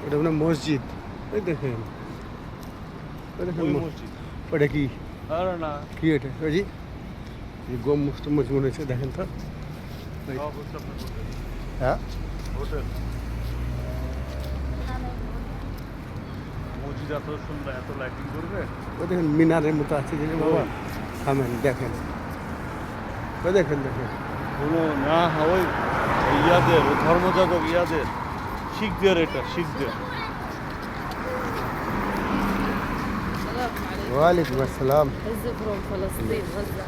ওটা মানে মসজিদ। ওই দেখেন, ওই দেখেন মসজিদ। ওটা কি আরে না, কি এটা ওই যে গম টম্বুজ মনে হচ্ছে, দেখেন তো। সব হচ্ছে আপনার হোটেল। হ্যাঁ, হোটেল মসজিদ এত সুন্দর, এত লাইটিং করবে। ওই দেখেন মিনারের মতো আছে যে বাবা। থামেন, দেখেন, ওই দেখেন দেখেন। কোনো না, ওই ইয়াদের, ওই ধর্মযাজক ইয়াদের, শিখদের, এটা শিখদের। ওয়ালাইকুম আসসালাম। عزة فروم فلسطين غزة.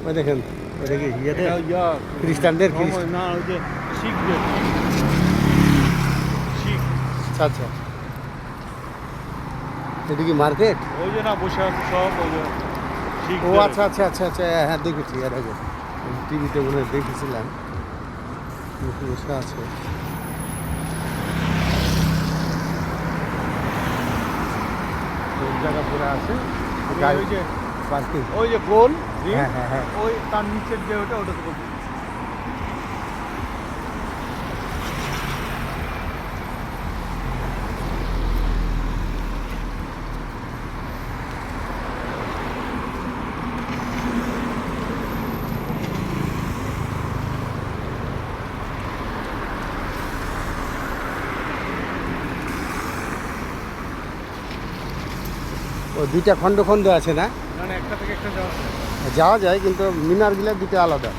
ওই দেখেন, ওটা কি ইয়াদের এটা ইয়া খ্রিস্টানদের না, ওই যে শিখদের, শিখ। আচ্ছা আচ্ছা, এটা কি মার্কেট? ওই যে না বসে আছে সব, ওই যে ও শিখদের। আচ্ছা আচ্ছা আচ্ছা আচ্ছা, হ্যাঁ দেখেছি এর আগে টিভিতে মনে হয় দেখেছিলাম, বসে আছে। জায়গা পরে আছে গাড়ি, ওই যে পার্কিং। ওই যে গোল, হ্যাঁ হ্যাঁ হ্যাঁ, ওই তার নিচের যে ওটা, ওটা তো বলছি। ও দুইটা খণ্ড খণ্ড আছে না? মানে একটা থেকে একটা যাওয়া যায়। যাওয়া যায় কিন্তু মিনারগুলো দুটো আলাদা।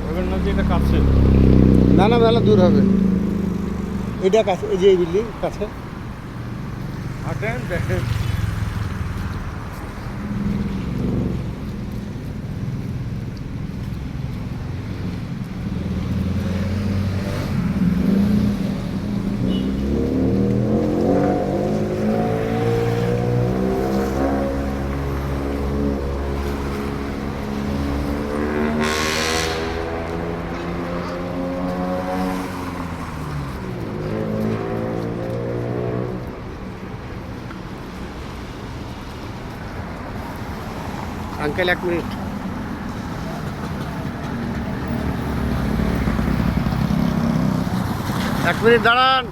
ওখানে নাকি এটা কাছে। না না, মেলা দূর হবে। এটা কাছে, এই যে এই বিল্ডিং কাছে। হাঁটেন দেখেন। আঙ্কেল এক মিনিট, এক মিনিট দাঁড়ান।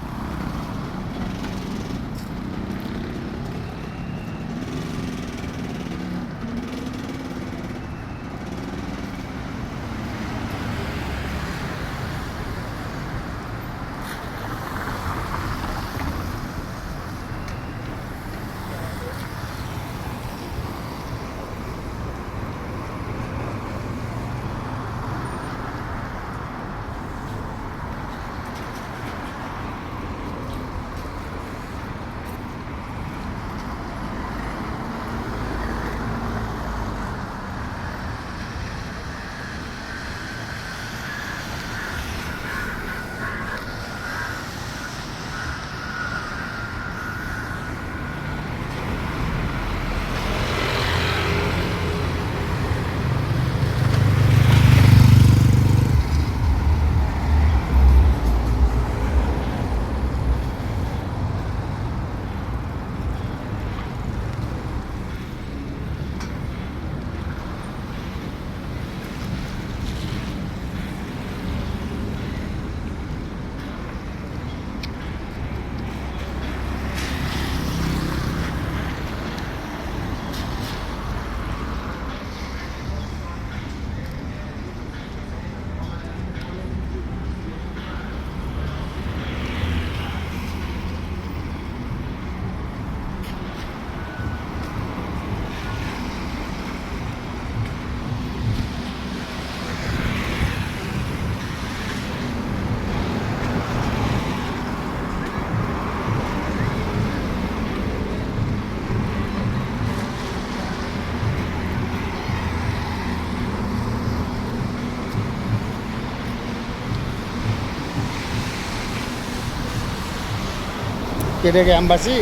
এটা কি অ্যাম্বাসি?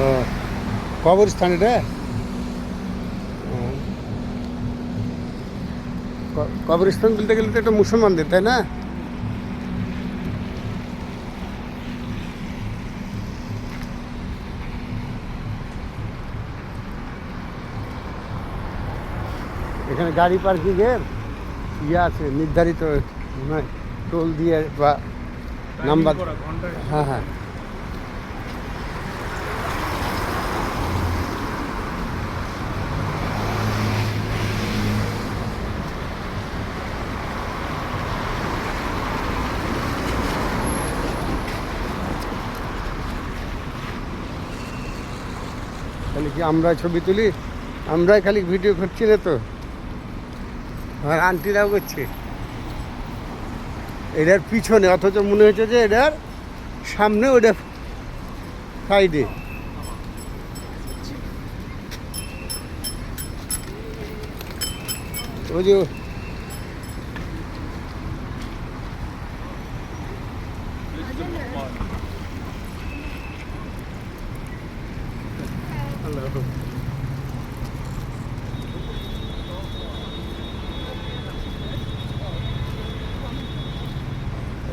ও কবরস্থান এটা? কবরস্থান বলতে গেলে তো এটা মুসলমানদের, তাই না? এখানে গাড়ি পার্কিংয়ের ইয়ে আছে নির্ধারিত, নয় টোল দিয়ে বা নাম্বার। হ্যাঁ হ্যাঁ। খালি কি আমরা ছবি তুলি, আমরাই খালি ভিডিও করছি না তো, আর আন্টিরাও করছে এটার পিছনে, অথচ মনে হচ্ছে যে এটার সামনে, ওটা সাইডে। ওই যে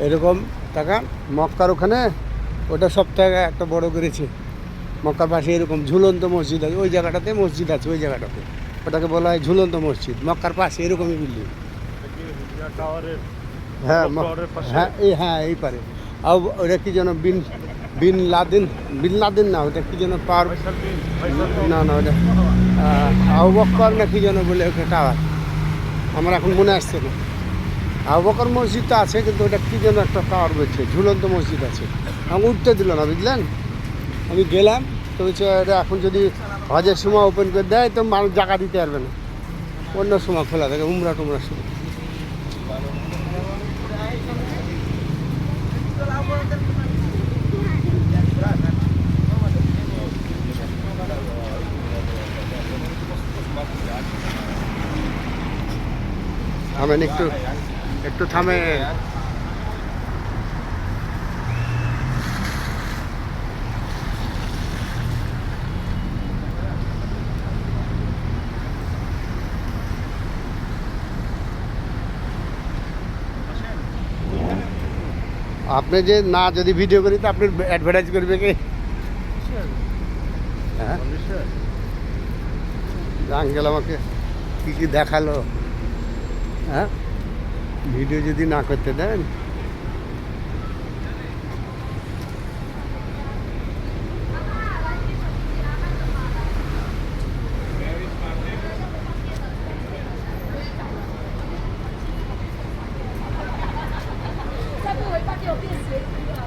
এরকম টাকা মক্কার ওখানে, ওটা সপ্তাহে একটা বড় করেছে। মক্কার পাশে এরকম ঝুলন্ত মসজিদ আছে, ওই জায়গাটাতে মসজিদ আছে, ওই জায়গাটাতে ওটাকে বলা হয় ঝুলন্ত মসজিদ। মক্কার পাশে এরকমই বিল্ডিং। হ্যাঁ হ্যাঁ এই পারে। আর ওটা কি যেন বিন লাদেন না, ওটা কি যেন পাওয়ার, না না ওটা আবু বকর না কি যেন বলে ওটা টাওয়ার, আমার এখন মনে আসছে না। আবু বকর মসজিদ তো আছে, কিন্তু ওটা কি যেন একটা টাওয়ার বলছে, ঝুলন্ত মসজিদ আছে। আমি উঠতে দিল না, বুঝলেন? আমি গেলাম তো বলছে এটা এখন যদি হজের সময় ওপেন করে দেয় তো মানুষ জায়গা দিতে পারবে না, অন্য সময় খোলা থাকে, উমরা টুমরার সময়। থামেন একটু, একটু থামে। আপনি যে না যদি ভিডিও করি তো আপনি অ্যাডভার্টাইজ করবে কি? হ্যাঁ আঙ্কেল আমাকে কী কী দেখালো, হ্যাঁ ভিডিও যদি না করতে দেন।再不尾巴给我变斜。